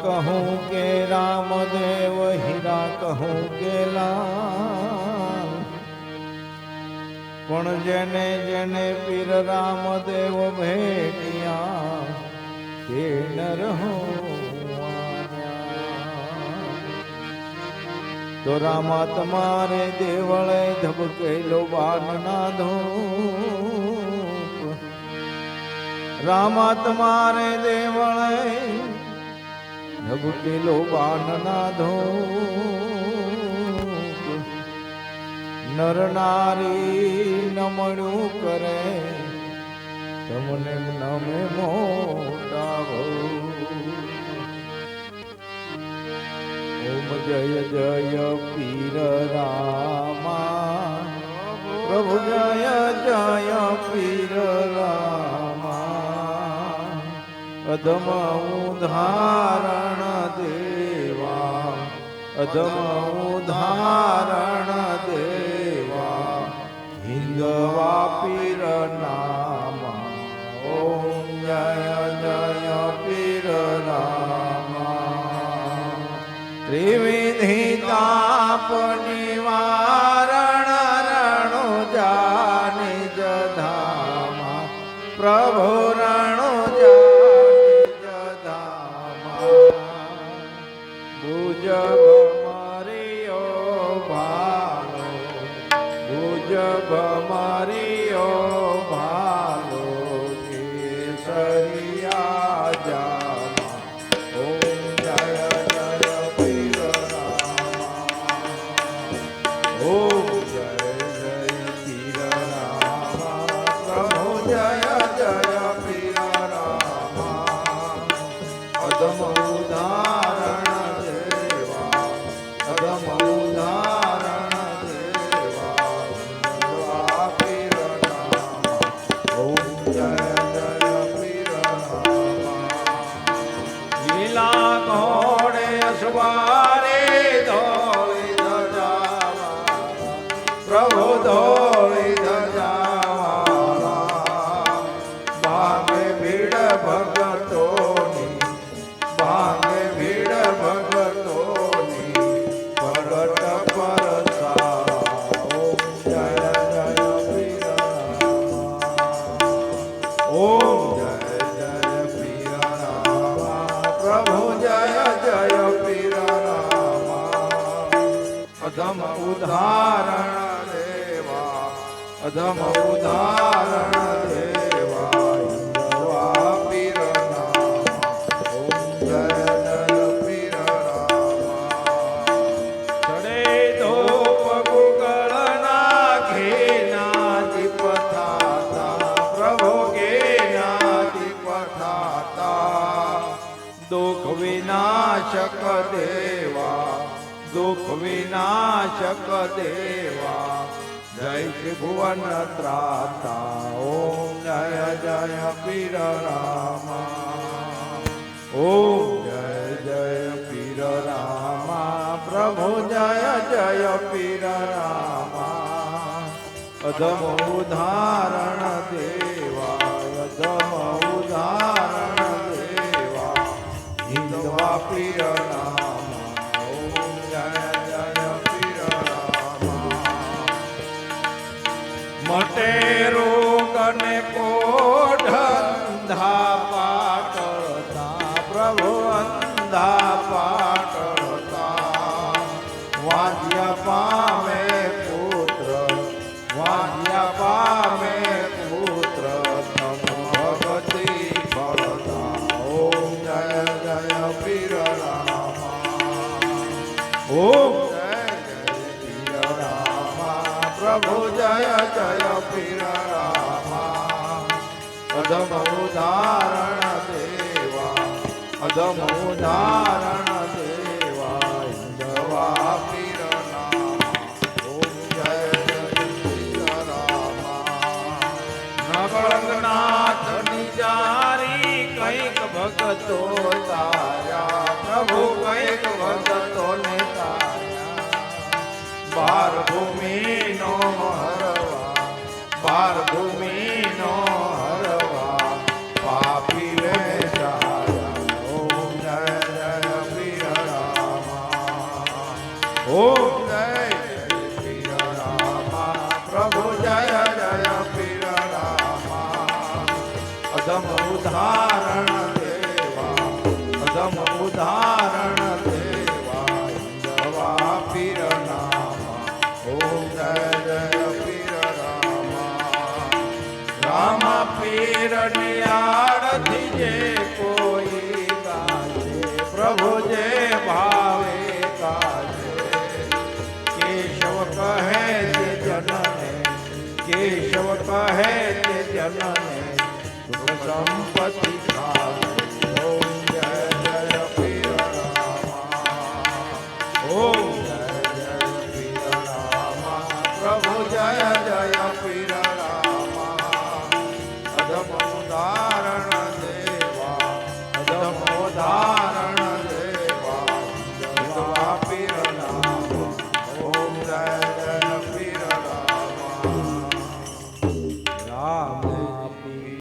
કહું કે રામદેવ હીરા કહું કે લાલ, પણ જેને જેને પીર રામદેવ ભેટિયા તે નર તો રામા તમારે દેવળે ધબકેલો બાનના ધૂપ, રામા તમારે દેવળે ધબકેલો બાનના ધૂપ, નર નારી નમણું કરે તમને નમે મોટા ભો. ઓમ જય જય પીર રામા, પ્રભુ જય જય પીર રામા, અધમ ઉદાહરણ દેવા, અધમ ઉદાહરણ દેવા, હિંદવા પીર નામા. ઓમ જય જય પીર રામા, ત્રિવિધિ તાપ નિવારણ રણો જાનિ જધામા, પ્રભુ રણો જાનિ જધામા, ભુજબ મારિયો ભાલો, ભુજબ મારિયો ભાલો, કેસરિયા જામા. ઓમ જય જય પીર રામા, ઓમ જય જય પીર રામા, પ્રભુ જય જય પીર રામા, અધમ ઉદાહરણ દેવા, અધમ ઉદાહરણ દેવા, હિંદવા પીર રામા. ઓમ જય જય પીર રામા, લીલા ઘોડે અસવારે ધોળી ધજાવાળા, પ્રભુ ધોળી ધજાવાળા, ભાગે ભીડ ભગતોની, ભાગે ભીડ ભગતોની, ભગત પરસાળા. ઓમ જય જય પીર રામા, ઓમ જય જય પીર રામા, પ્રભુ જય જય પીર રામા, અધમ ઉદાહરણ દેવા, અધમ ઉદાહરણ દેવા, હિંદવા પીર નામા. ઓમ જય જય પીર રામા, ચડે ધોપ ગુગળના ઘેના દીપ થાતા, પ્રભુ ઘેના દીપ થાતા, દુઃખ વિનાશક દેવા, દુઃખ વિનાશક દેવા, જય ત્રિભુવન ત્રાતા. ઓમ જય જય પીર રામા, ઓમ જય જય પીર રામા, પ્રભુ જય જય પીર રામા, અધમ ઉદાહરણ દેવા, અધમ ઉદાહરણ દેવા, હિંદવા પીર નામા. ઓમ જય જય પીર રામા, મટે રોગ ને કોઢ અંધા પાટળતા, પ્રભુ અંધા પાટળતા, વાદ્ય પામે પુત્ર, વાદ્ય પામે પુત્ર, તમ ભગતિ ફળતા. ઓમ જય જય પીર રામા, ઓમ જય જય પીર રામા, પ્રભુ જય જય પીર રામા, અધમ ઉદાહરણ દેવા, અધમ ઉદાહરણ દેવા, હિંદવા પીર નામા. ઓમ જય જય પીર રામા, નગળનાથની જારી કંઈક ભગતો તાર્યા, પ્રભુ કંઈક ભગતોને તાર્યા, બાર ભૂમિનો હરવા, બાર ભૂમિનો હરવા, પાપી રે જાયા. ઓમ જય જય ઉત્તમ ઉદાહરણ દેવા જવા પીર નામા ઓમ જય જય પીર રામા રામ પીર ની આરતી જે કોઈ ગાજે પ્રભુ જે ભાવે ગાજે કેશવ કહે તે જનને કેશવ કહે તે જનને સુખ સંપત્તિ